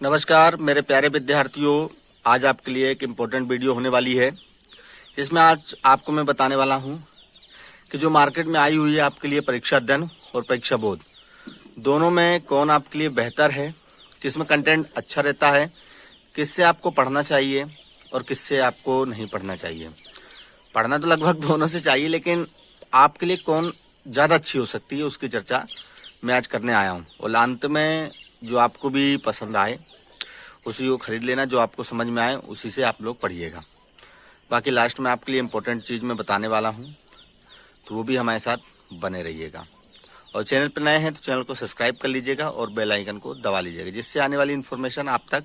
नमस्कार मेरे प्यारे विद्यार्थियों, आज आपके लिए एक इम्पोर्टेंट वीडियो होने वाली है जिसमें आज आपको मैं बताने वाला हूं कि जो मार्केट में आई हुई है आपके लिए परीक्षा अध्ययन और परीक्षा बोध, दोनों में कौन आपके लिए बेहतर है, किसमें कंटेंट अच्छा रहता है, किससे आपको पढ़ना चाहिए और किससे आपको नहीं पढ़ना चाहिए। पढ़ना तो लगभग दोनों से चाहिए, लेकिन आपके लिए कौन ज़्यादा अच्छी हो सकती है उसकी चर्चा मैं आज करने आया हूँ। और अंत में जो आपको भी पसंद आए उसी को खरीद लेना, जो आपको समझ में आए उसी से आप लोग पढ़िएगा। बाकी लास्ट में आपके लिए इम्पोर्टेंट चीज़ मैं बताने वाला हूँ, तो वो भी हमारे साथ बने रहिएगा। और चैनल पर नए हैं तो चैनल को सब्सक्राइब कर लीजिएगा और बेल आइकन को दबा लीजिएगा, जिससे आने वाली इन्फॉर्मेशन आप तक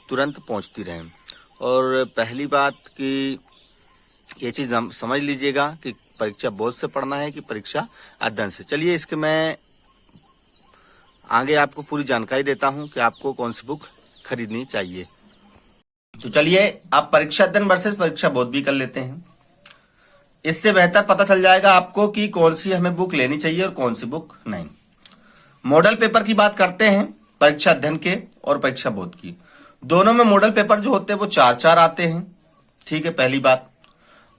तुरंत पहुँचती रहे। और पहली बात कि ये चीज़ हम समझ लीजिएगा कि परीक्षा बोध से पढ़ना है कि परीक्षा अध्ययन से। चलिए इसके मैं आगे आपको पूरी जानकारी देता हूं कि आपको कौन सी बुक खरीदनी चाहिए। तो चलिए आप परीक्षा अध्ययन वर्सेस परीक्षा बोध भी कर लेते हैं। इससे बेहतर पता चल जाएगा आपको कि कौन सी हमें बुक लेनी चाहिए और कौन सी बुक नहीं। मॉडल पेपर की बात करते हैं परीक्षा अध्ययन के और परीक्षा बोध की। दोनों में मॉडल पेपर जो होते हैं वो 4-4 आते हैं। ठीक है, पहली बात,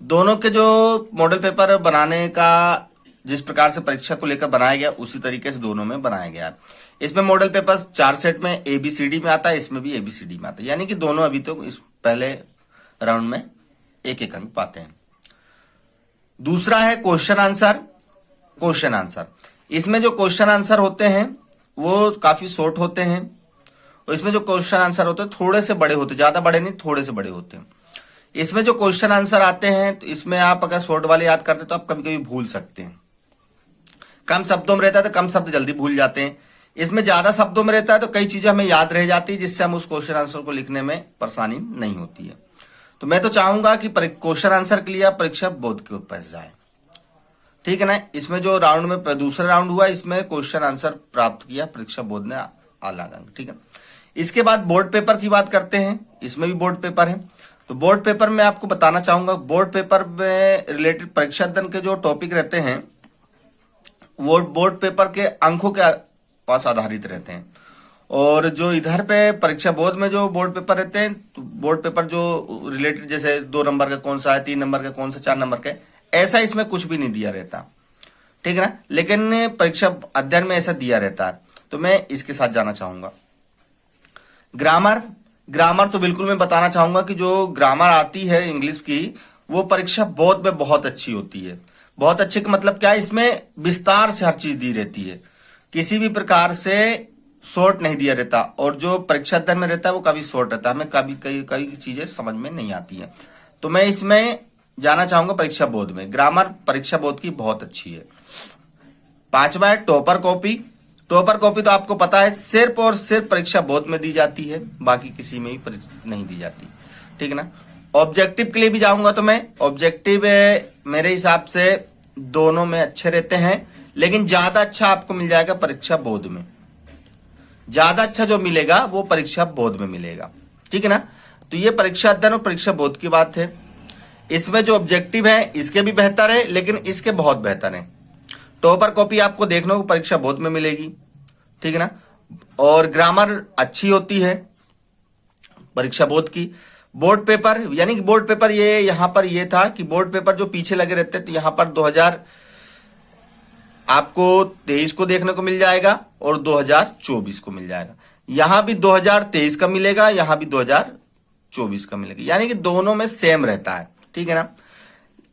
दोनों के जो मॉडल पेपर बनाने का जिस प्रकार से परीक्षा को लेकर बनाया गया उसी तरीके से दोनों में बनाया गया है। इसमें मॉडल पेपर 4 सेट में ABCD में आता है, इसमें भी ABCD में आता है, यानी कि दोनों अभी तो इस पहले राउंड में 1-1 अंक पाते हैं। दूसरा है क्वेश्चन आंसर। इसमें जो क्वेश्चन आंसर होते हैं वो काफी शॉर्ट होते हैं, और इसमें जो क्वेश्चन आंसर होते हैं थोड़े से बड़े होते हैं, ज्यादा बड़े नहीं, थोड़े से बड़े होते हैं। इसमें जो क्वेश्चन आंसर आते हैं तो इसमें आप अगर शॉर्ट वाले याद करते तो आप कभी कभी भूल सकते हैं। कम शब्दों में रहता है तो कम शब्द जल्दी भूल जाते हैं। इसमें ज्यादा शब्दों में रहता है तो कई चीजें हमें याद रह जाती है, जिससे हम उस क्वेश्चन आंसर को लिखने में परेशानी नहीं होती है। तो मैं तो चाहूंगा कि क्वेश्चन आंसर के लिए आप परीक्षा बोध के ऊपर जाए। ठीक है ना। इसमें जो राउंड में दूसरा राउंड हुआ इसमें क्वेश्चन आंसर प्राप्त किया परीक्षा बोध ने आला अंक। ठीक है, इसके बाद बोर्ड पेपर की बात करते हैं। इसमें भी बोर्ड पेपर है, तो बोर्ड पेपर में आपको बताना चाहूंगा, बोर्ड पेपर में रिलेटेड परीक्षा अध्ययन के जो टॉपिक रहते हैं वो बोर्ड पेपर के अंकों के पास आधारित रहते हैं। और जो इधर पे परीक्षा बोध में जो बोर्ड पेपर रहते हैं, तो बोर्ड पेपर जो रिलेटेड जैसे 2 नंबर का कौन सा है, 3 नंबर का कौन सा, 4 नंबर का, ऐसा इसमें कुछ भी नहीं दिया रहता। ठीक है ना, लेकिन परीक्षा अध्ययन में ऐसा दिया रहता है, तो मैं इसके साथ जाना चाहूंगा। ग्रामर तो बिल्कुल मैं बताना चाहूंगा कि जो ग्रामर आती है इंग्लिश की वो परीक्षा बोध में बहुत अच्छी होती है। बहुत अच्छे का मतलब क्या है, इसमें विस्तार से हर चीज दी रहती है, किसी भी प्रकार से शॉर्ट नहीं दिया रहता। और जो परीक्षा अध्ययन में रहता है वो काफी शॉर्ट रहता है, हमें कई चीजें समझ में नहीं आती है। तो मैं इसमें जाना चाहूंगा परीक्षा बोध में। ग्रामर परीक्षा बोध की बहुत अच्छी है। 5वां है टॉपर कॉपी तो आपको पता है सिर्फ और सिर्फ परीक्षा बोध में दी जाती है, बाकी किसी में भी नहीं दी जाती। ठीक है ना। ऑब्जेक्टिव के लिए भी जाऊंगा तो मैं ऑब्जेक्टिव मेरे हिसाब से दोनों में अच्छे रहते हैं, लेकिन ज्यादा अच्छा आपको मिल जाएगा परीक्षा बोध में। ज्यादा अच्छा जो मिलेगा वो परीक्षा बोध में मिलेगा। ठीक है ना। तो ये परीक्षा अध्ययन और परीक्षा बोध की बात है। इसमें जो ऑब्जेक्टिव है इसके भी बेहतर है, लेकिन इसके बहुत बेहतर है। टॉपर कॉपी आपको देखने को परीक्षा बोध में मिलेगी। ठीक है ना। और ग्रामर अच्छी होती है परीक्षा बोध की। बोर्ड पेपर यानी कि बोर्ड पेपर ये यहां पर ये था कि बोर्ड पेपर जो पीछे लगे रहते हैं, तो यहां पर 2023 को देखने को मिल जाएगा और 2024 को मिल जाएगा। यहां भी 2023 का मिलेगा, यहां भी 2024 का मिलेगा, यानी कि दोनों में सेम रहता है। ठीक है ना।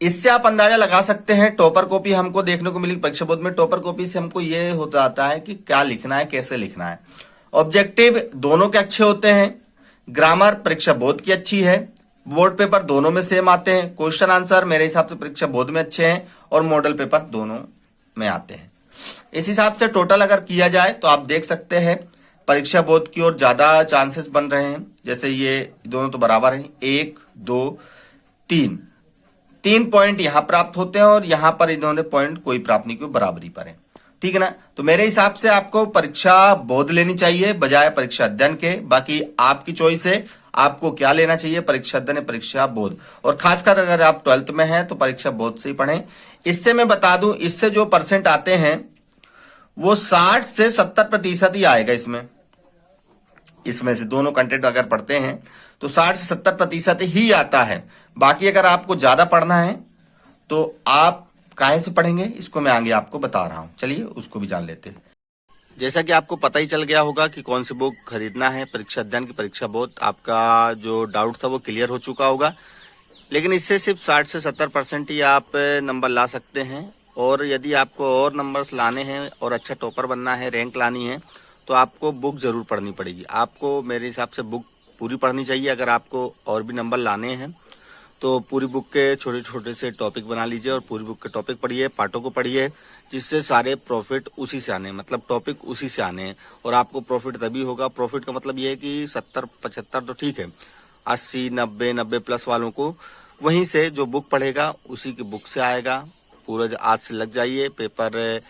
इससे आप अंदाजा लगा सकते हैं टॉपर कॉपी हमको देखने को मिली परीक्षा बोध में। टॉपर कॉपी से हमको ये होता आता है कि क्या लिखना है, कैसे लिखना है। ऑब्जेक्टिव दोनों के अच्छे होते हैं। ग्रामर परीक्षा बोध की अच्छी है। बोर्ड पेपर दोनों में सेम आते हैं। क्वेश्चन आंसर मेरे हिसाब से परीक्षा बोध में अच्छे हैं, और मॉडल पेपर दोनों में आते हैं। इस हिसाब से टोटल अगर किया जाए तो आप देख सकते हैं परीक्षा बोध की ओर ज्यादा चांसेस बन रहे हैं। जैसे ये दोनों तो बराबर हैं, 1 2 3 पॉइंट यहां प्राप्त होते हैं, और यहां पर इन्होंने पॉइंट कोई प्राप्त नहीं किया, बराबरी पर है। ठीक है ना। तो मेरे हिसाब से आपको परीक्षा बोध लेनी चाहिए बजाय परीक्षा अध्ययन के। बाकी आपकी चॉइस है, आपको क्या लेना चाहिए, परीक्षा अध्ययन या परीक्षा बोध। और खासकर अगर आप 12th में हैं तो परीक्षा बोध से ही पढ़ें। इससे मैं बता दूं, इससे जो परसेंट आते हैं वो 60 से 70% ही आएगा इसमें। इसमें से दोनों कंटेंट अगर पढ़ते हैं तो 60 से 70% ही आता है। बाकी अगर आपको ज्यादा पढ़ना है तो आप काहे से पढ़ेंगे, इसको मैं आगे आपको बता रहा हूं। चलिए उसको भी जान लेते हैं। जैसा कि आपको पता ही चल गया होगा कि कौन सी बुक खरीदना है, परीक्षा अध्ययन की परीक्षा बोध। आपका जो डाउट था वो क्लियर हो चुका होगा, लेकिन इससे सिर्फ 60 से 70% ही आप नंबर ला सकते हैं। और यदि आपको और नंबर्स लाने हैं और अच्छा टॉपर बनना है, रैंक लानी है, तो आपको बुक जरूर पढ़नी पड़ेगी। आपको मेरे हिसाब से बुक पूरी पढ़नी चाहिए। अगर आपको और भी नंबर लाने हैं तो पूरी बुक के छोटे छोटे से टॉपिक बना लीजिए और पूरी बुक के टॉपिक पढ़िए, पार्टों को पढ़िए, जिससे सारे प्रॉफिट उसी से आने, मतलब टॉपिक उसी से आने हैं। और आपको प्रॉफिट तभी होगा, प्रॉफिट का मतलब ये है कि 70-75 तो ठीक है, 80-90 प्लस वालों को वहीं से जो बुक पढ़ेगा उसी की बुक से आएगा। पूरा आज से लग जाइए। पेपर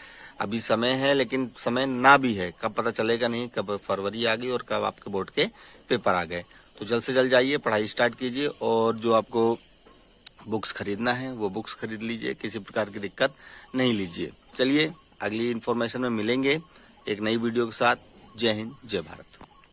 अभी समय है, लेकिन समय ना भी है, कब पता चलेगा नहीं, कब फरवरी आ गई और कब आपके बोर्ड के पेपर आ गए। तो जल्द से जल्द जाइए, पढ़ाई स्टार्ट कीजिए और जो आपको बुक्स खरीदना है वो बुक्स खरीद लीजिए, किसी प्रकार की दिक्कत नहीं लीजिए। चलिए अगली इन्फॉर्मेशन में मिलेंगे एक नई वीडियो के साथ। जय हिंद, जय भारत।